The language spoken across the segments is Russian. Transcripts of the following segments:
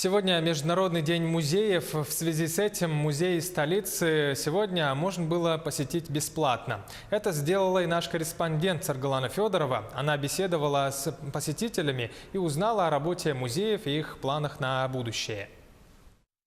Сегодня Международный день музеев. В связи с этим музеи столицы сегодня можно было посетить бесплатно. Это сделала и наш корреспондент Саргалана Федорова. Она беседовала с посетителями и узнала о работе музеев и их планах на будущее.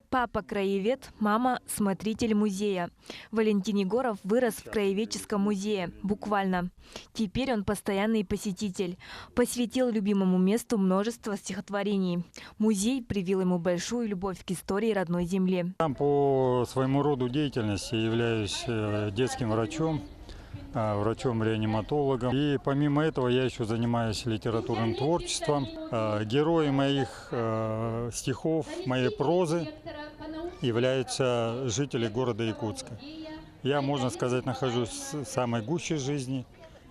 Папа – краевед, мама – смотритель музея. Валентин Егоров вырос в краеведческом музее, буквально. Теперь он постоянный посетитель. Посвятил любимому месту множество стихотворений. Музей привил ему большую любовь к истории родной земли. По своему роду деятельности являюсь детским врачом, врачом-реаниматологом. И помимо этого я еще занимаюсь литературным творчеством. Герои моих стихов, моей прозы являются жители города Якутска. Я, можно сказать, нахожусь в самой гуще жизни.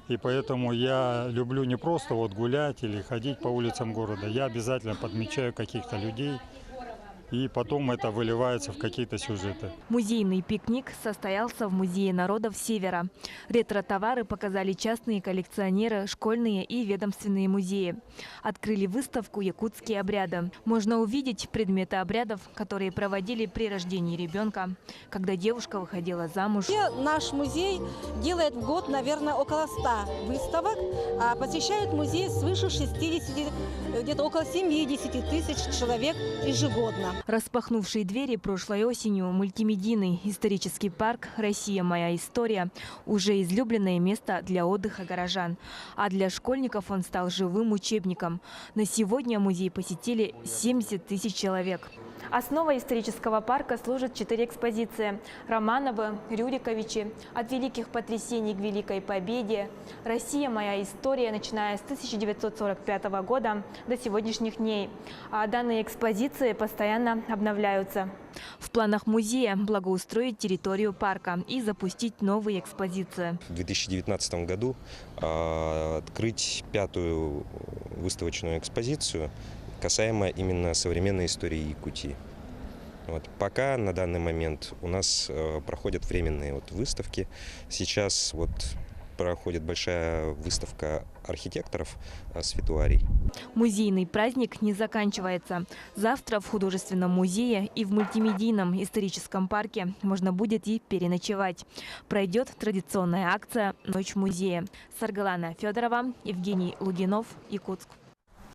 И поэтому я люблю не просто гулять или ходить по улицам города. Я обязательно подмечаю каких-то людей. И потом это выливается в какие-то сюжеты. Музейный пикник состоялся в Музее народов Севера. Ретро-товары показали частные коллекционеры, школьные и ведомственные музеи. Открыли выставку «Якутские обряды». Можно увидеть предметы обрядов, которые проводили при рождении ребенка, когда девушка выходила замуж. Наш музей делает в год, наверное, около 100 выставок, а посещают музей свыше 60, где-то около 70 тысяч человек ежегодно. Распахнувший двери прошлой осенью мультимедийный исторический парк «Россия. Моя история» уже излюбленное место для отдыха горожан. А для школьников он стал живым учебником. На сегодня музей посетили 70 тысяч человек. Основой исторического парка служат 4 экспозиции: Романовы, Рюриковичи, «От великих потрясений к Великой Победе», «Россия. Моя история», начиная с 1945 года до сегодняшних дней. А данные экспозиции постоянно обновляются. В планах музея благоустроить территорию парка и запустить новые экспозиции. В 2019 году открыть 5-ю выставочную экспозицию, касаемо именно современной истории Якутии. Пока на данный момент у нас проходят временные выставки. Сейчас проходит большая выставка архитекторов Светуарий. Музейный праздник не заканчивается. Завтра в художественном музее и в мультимедийном историческом парке можно будет и переночевать. Пройдет традиционная акция «Ночь музея». Саргалана Федорова, Евгений Лудинов, Якутск.